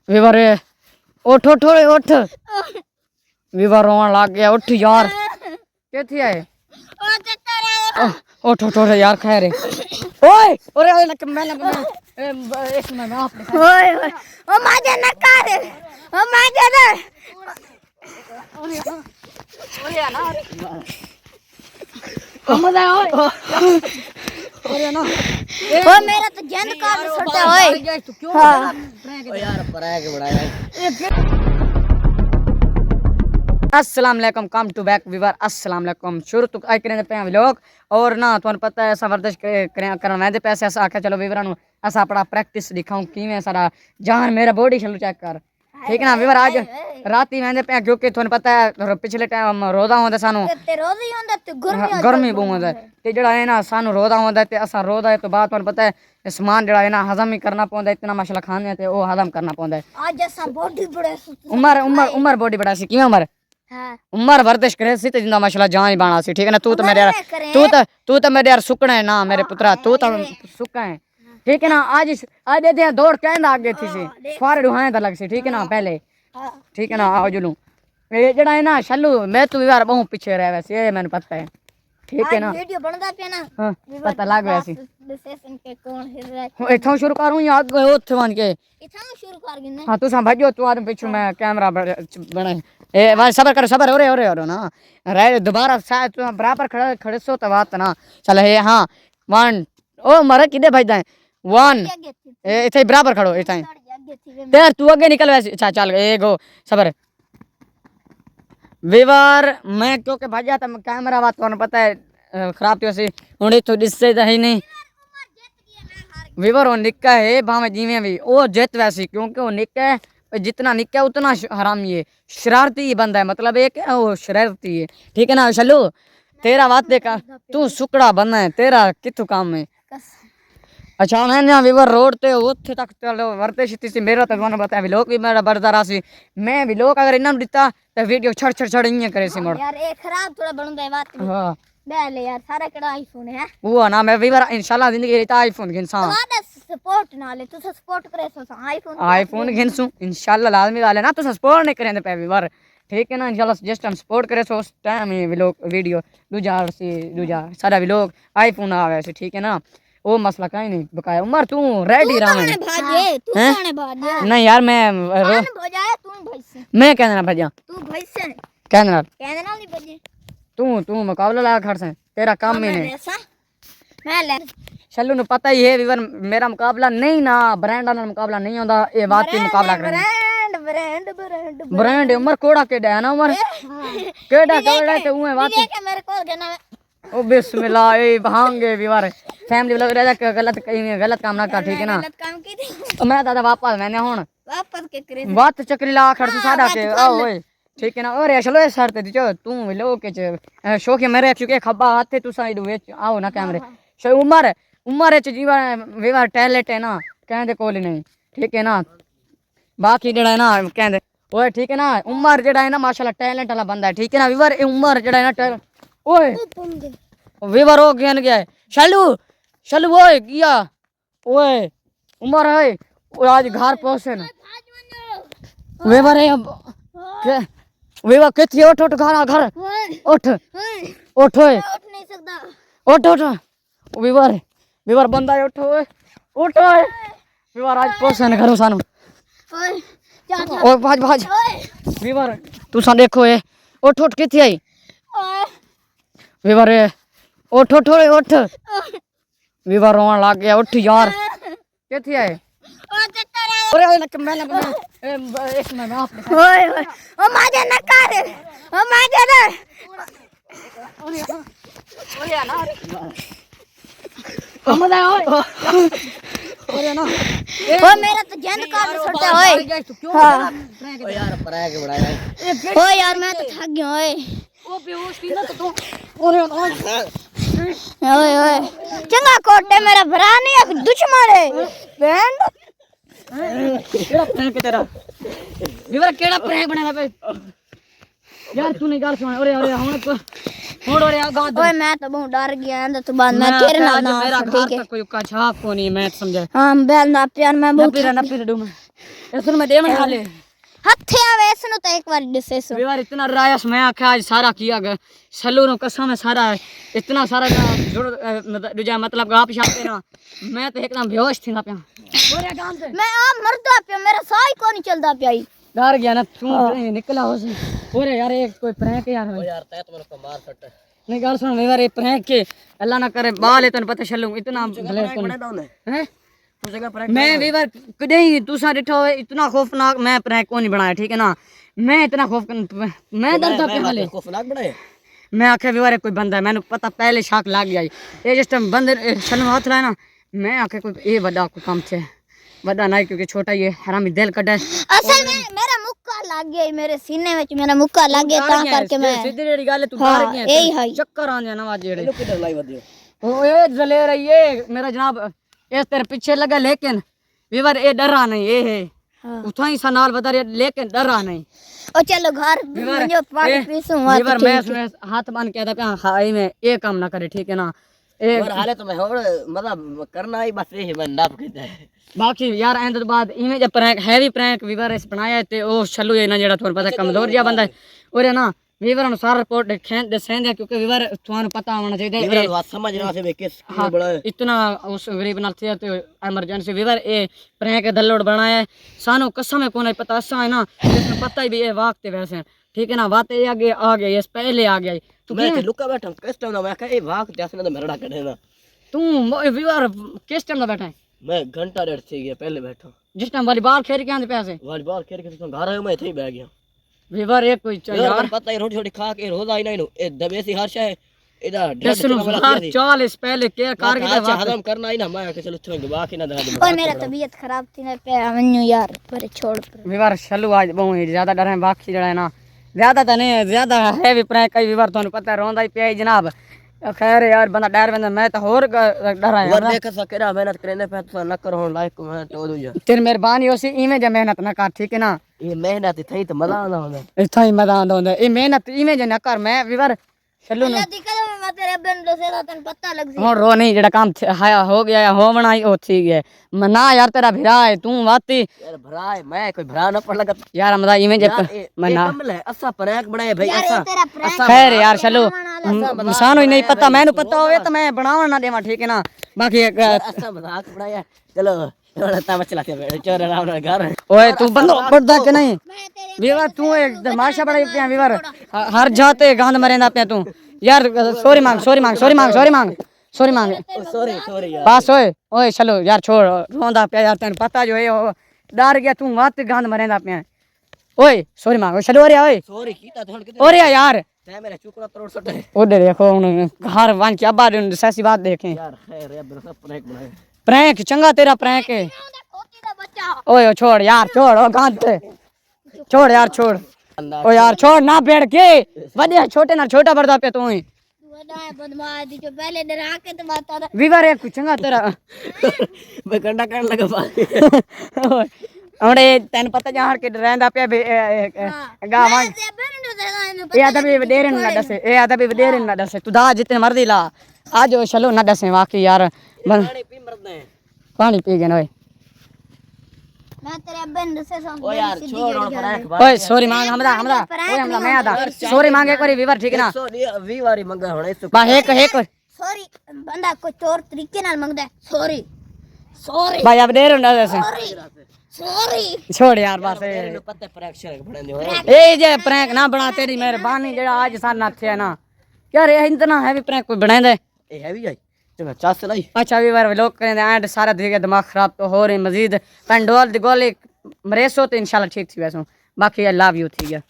विवर उठ उठ उठ विवर रोन लग गया। उठ यार कैसे है उठ उठ उठ यार खैर ओए ओरे ओए लक मैं एक मिनट आप ओए ओए ओ माजे न कर ओ माजे दे ओरे ना हमदा ओरे ना ओ मेरा तो जंद काट छोटा ओए तू क्यों हां ओ यार प्रैंक बढ़ाया। अस्सलाम वालेकुम कम टू बैक वीवर अस्सलाम वालेकुम शुरू तो आई करें पे व्लॉग और ना तुहानू पता है असा वर्जिश करन वैंदे पैसे असा आख्या चलो वीवरां नु असा अपना प्रैक्टिस दिखाऊं किवें सारा जान मेरा बॉडी चलो चेक कर ठीक है ना वीवर आज राती वैंदे पे क्योंकि तुहानू पता है पिछले टाइम रोदा होंदा सानू ते रोज ही होंदा ते गर्मी बहुत होंदा ते जेड़ा है ना सानू रोदा होंदा ते असा रोदा है तो बाद तुहानू पता है समान जेड़ा है ना हजम ही करना पौंदा इतना माशाल्लाह खाने ते ओ हजम करना पौंदा है। आज असा बॉडी बड़े उमर उमर उमर बॉडी बड़ा सी किवें उमर हां उमर वर्जिश करे सी ते जिंदा माशाल्लाह जान ही बाणा सी ठीक है ना तू तो मेरे यार तू तो मेरे यार सुकना है ना मेरे पुत्रा तू तो सुका है ठीक है ना आज दे दौड़ कहंदा आगे थी सी फारे दुहाए दा लग सी ठीक है ना पहले ठीक है ना आओ जुलू ये जड़ा है ना शल्लू मैं तू यार बहुत पीछे रह वैसे ये मैंने पता है ठीक है ना वीडियो बनदा पे ना हां पता लग वैसे सेशन के कौन है इथों शुरू करूं या आगे ओथे वन के इथां शुरू कर गिने हां तू भाजो तू आरे पीछे मैं कैमरा बना ए भाई सबर कर सबर ओरे ना रे दोबारा शायद तू बराबर खड़े खड़े सो तो बात ना चल हे हां 1 ओ मरे किदे भाईदा 1 ए इथे बराबर खड़ो इथे यार तू आगे निकल वैसे अच्छा चल ए गो सबर वीवर मैं क्योंकि भाजा था कैमरा बात तुहानू पता है खराब थी वैसे हुण इथों दिससे तो है नहीं वीवर वो निक्का है भावे जिवें भी वो जित वैसी क्योंकि वो निक्का है जितना निक्का है उतना हरामी है शरारती ही बंदा है मतलब एक वो शरारती है ठीक है ना शल्लू तेरा बात देखा तू सुकड़ा बंदा है तेरा किथों काम है अच्छा मैं ना वीवर रोड ते उत्थे तक चलो वर्ते शिती सी मेरा तो तुहानू पता है व्लॉग भी मेरा बढ़दा रहा सी मैं व्लॉग अगर इन्हां दिता तो वीडियो छड़ छड़ छड़ इयां करे सी मोड़ यार एक खराब थोड़ा बनदा है बात हां ले यार सारा केड़ा आईफोन है वो ना मैं वीवर इंशाल्लाह जिंदगी री आईफोन घिनसा सपोर्ट नाले तू सपोर्ट करे सो आईफोन घिनसू इंशाल्लाह लाजमी वाले ना तू सपोर्ट नहीं करेंदे पे वीवर ठीक है ना इंशाल्लाह जस्ट हम सपोर्ट करे सो उस टाइम ही व्लॉग वीडियो दूजा सारा व्लॉग आईफोन आवे से ठीक है ना वो मसला कहीं नहीं बकाया उमर तू रेडी रहा मैं भागे तू कौन है भागे नहीं यार मैं भजाए तू भैंस मैं कहना भजा तू भैंस कहना नहीं भजे तू मुकाबला लगा खड़ से तेरा काम ही नहीं मैं ले शल्लू नु पता ही है वीवर मेरा मुकाबला नहीं ना ब्रांड वाला मुकाबला नहीं होता ये बात ही मुकाबला करना ब्रांड उमर कोड़ा केड़ा है ना उमर केड़ा ते उए बात मेरे को देना ओ बिस्मिल्लाह ए भांगे वीवर फैमिली व्लॉग रहता गलत काम ना कर ठीक है ना गलत काम की थी तो मैं दादा वापस मैंने हुन वापस के करे बात चक्री ला खड़ से सादा के आओ ओए ठीक है ना और चलो ए सर ते दियो तू व्लॉग के च शौक मेरे चुके खब्बा हाथ तू साइड वे आओ ना कैमरे शो उमर च जीवन वीवर टैलेंट है ना कहंदे कोल नहीं ठीक है ना बाकी जड़ा है ना कहंदे ओए ठीक है ना उमर जड़ा है ना माशाल्लाह टैलेंट वाला बंदा है ठीक है ना वीवर उमर जड़ा है ना ओए वीवर हो गया है शल्लू ओए किया ओए उमर है ओ आज घर पहुंचे ना वीवर है के वीवर किथे उठ घर उठ ओए उठ नहीं सकता उठ वीवर बंदा है उठ ओए वीवर आज पहुंचे ना घरों सानू ओए ओए भाज वीवर तू सा देखो ए उठ किथे आई वीवर उठ वीवर रोन लग गया उठ यार कैसे है ओरे ओए लक मैं एक मिनट आप ओए ओ माजे न कर ओ माजे दे ओरे ना हमदा ओरे ना ओ मेरा तो जंद काट छोटा ओए तू क्यों ओ यार प्रैंक बढ़ाया ओ यार मैं तो थक गया ओए ओ बेहोश थी ना तो तू ओरे ओए चंगा कोटे मेरा भरा नहीं एक दुश्मन है बहन केड़ा प्रैंक तेरा वीवर केड़ा प्रैंक बनाया पे यार तू नहीं गल सुन ओरे हुन ओरे आ गांव ओए मैं तो बहुत डर गया अंदर तो बाद मैं तेरे नाल ना मेरा ठीक है कोई का छाप को नहीं मैं समझा हां बेल ना प्यार मैं बहुत ना फिर डूम इसने मैं देवन खा ले हथे आवे इसनु तो एक बार दिसे सो वीवर इतना रायस मैं आखा आज सारा किया गया सल्लू नो कसम है सारा इतना सारा जुड़ा मतलब आप छापते ना मैं तो एकदम बेहोश थी ना पे ओरे काम से मैं आप मरदा पे मेरा साह ही को नहीं चलदा पे आई डर गया ना तू निकला हो से ओरे यार एक कोई प्रैंक यार ओ यार तै तो मेरे को मार सट नहीं गाल सुन वीवर ये प्रैंक के अल्लाह ना करे बाल इतने पता चलूं इतना ब्लैक बने तो ने हैं तू जगह पर मैं वीवर कदे ही तुसा डिठो इतना खौफनाक मैं प्रैंक को नहीं बनाया ठीक है ना मैं इतना खौफ मैं डरता पे हाले खौफनाक बनाए मैं आखे वीवर कोई बंदा है मैंने पता पहले शक लग गया ये जिस टाइम बंदे शर्म हाथ लाए ना मैं आखे कोई ये बड़ा कोई काम छे बड़ा नहीं क्योंकि छोटा ये हरामी दिल कटे असल में मेरा मुक्का लग गया मेरे सीने में मेरा मुक्का लग गया ता करके मैं सीधी जेडी गल तू हाँ, डर गया यही है। चक्कर आ जाना आज जेड़े लोग किधर लाई वदियो ओए जले रही है मेरा जनाब इस तेरे पीछे लगा लेकिन वीवर ये डरा नहीं ये है हाँ। उठा ही सनाल बता रही लेकिन डरा नहीं ओ चलो घर मुझे पानी पीसूं वीवर मैं इसमें हाथ बांध के था हाई में ये काम ना करे ठीक है ना एक और हाले तो मैं और मतलब करना ही बस ये मैं नाप के है बाकी यार एंड तो बाद इमें जब प्रैंक हैवी प्रैंक वीवर इस बनाया ते ओ छल्लू ये ना जेड़ा थोड़ा पता कमजोर जिहा बंदा है और ना वीवर नु सारा रिपोर्ट खें दसेंदे क्योंकि वीवर थानू पता होना चाहिए ये बात समझ रहा से किस हाँ, बड़ा इतना उस गरीब नाल थे तो इमरजेंसी वीवर ए प्रैंक दल्लोड बनाया है सानू कसम है कोई पता असा है ना इसमें पता ही भी ये वक्त वैसे ठीक है ना बात ये आगे आ गई ये पहले आ गया तू मैं तो लुका बैठा किस टाइम मैं कहे वाक जैसे ना मेरा करे ना तू वीवर किस टाइम दा बैठा है मैं घंटा डेढ़ से गया पहले बैठा जिस टाइम वाली बाल खेल के आंदे पैसे वॉलीबॉल खेल के तो घर आयो मैं थे बैठ गया वीवर एक कोई यार पता है रोटी छोटी खा के रोज आई नहीं नो ए दबेसी हर्ष है इधर सुनो चाल इस पहले के कार के हजम करना ही ना मैं के चलो छोड़ बाकी ना दे और मेरा तबीयत खराब थी ना पे हमन्यू यार पर छोड़ पर वीवर छल्लू आज बहुत ही ज्यादा डर है बाकी जड़ा है ना ज्यादा तो नहीं ज्यादा है भी प्रैंक कई वीवर थानू पता है रोंदा ही पिया ही जनाब खैर यार बंदा डर बंदा मैं तो होर डर है वर देख सकेरा मेहनत करने पे तो न करो लाइक मैं तो दू जा तेरी मेहरबानी होसी इवें जे मेहनत ना कर ठीक है ना ये मेहनत थई तो मजा आंदा होंदा इथा ही मजा आंदा होंदा ए मेहनत इवें जे ना कर मैं वीवर छल्लू ने दिक्कत है मैं तेरे बन दो से तन पता लग सी हो रो नहीं जेड़ा काम हो गया या हो बनाई ओ ठीक है ना यार तेरा भिरा है तू वाती यार भरा है मैं कोई भरा ना पड़ लगा यार मजा इवें जे मैं ना कमल है असा प्रैंक बनाए भाई यार असा ये तेरा प्रैंक खैर यार चलो सानू ही नहीं पता मैनू पता होवे तो मैं बनावन ना देवा ठीक है ना बाकी असा मजाक बनाया चलो थोड़ा तमाशा चलाते बैठे चोर राम घर ओए तू बंदो पड़दा के नहीं मैं तेरे वीवर तू एक तमाशा बड़ा पिया वीवर हर जाते गांध मरेंदा पिया तू यार सॉरी मांग सॉरी मांग सॉरी मांग सॉरी मांग सॉरी मांग सॉरी सॉरी यार बस ओए ओए चलो यार छोड़ रोंदा पिया यार तेन पता जो है डर गया तू मत गांध मरेंदा पिया ओए सॉरी मांग चलो अरे ओए सॉरी कीता थोड़ के ओरे यार ते मेरे चुकड़ा तोड़ सटे उधर देखो घर वन के अब्बा सैसी बात देखें यार खैर यार मेरा सब प्रैंक बनाए प्रैंक चंगा तेरा प्रैंक है खोती दा बच्चा ओए छोड़ यार छोड़ ओ गांध पे छोड़ यार छोड़ ओ यार छोड़ ना बैठ के बढ़िया छोटे ना छोटा बर्दा पे तू ही तू बड़ा है बदमाश जो पहले डरा के तो बात आ वीवर एक चंगा तेरा मैं कंडा करने लगा बात हमने तेन पता जहां के रहंदा पे गावां ए आदा भी डेरे ना दसे ए आदा भी डेरे ना दसे तू दा जितने मर्जी ला आज चलो ना दसे वाकई यार पानी पी मरना है पानी पी गए ओए मैं तेरे बन से सम ओ यार छोड़ और प्रैंक ओए सॉरी मांग हमरा हमरा ओए हमरा मैं आदा सॉरी मांगे कोई वीवर ठीक है ना 120 वारी मंगा होना इस बा एक सॉरी बंदा कोई तौर तरीके नाल मंगदा है सॉरी सॉरी भाई अब डेरे ना दसे सॉरी छोड़ यार बस मेरे पता प्रैंक शेयर बना दे ए जे प्रैंक ना बना तेरी मेहरबानी जेड़ा आज सार ना थे ना यार ये इतना हैवी प्रैंक कोई बनांदे ए हैवी आई चंगा चास लाई अच्छा भी बार लोग करें एंड सारा देखे दिमाग खराब तो हो रही मजीद पेंडोल दी गोली मरेसो तो इंशाल्लाह ठीक थी वैसो बाकी आई लव यू ठीक है।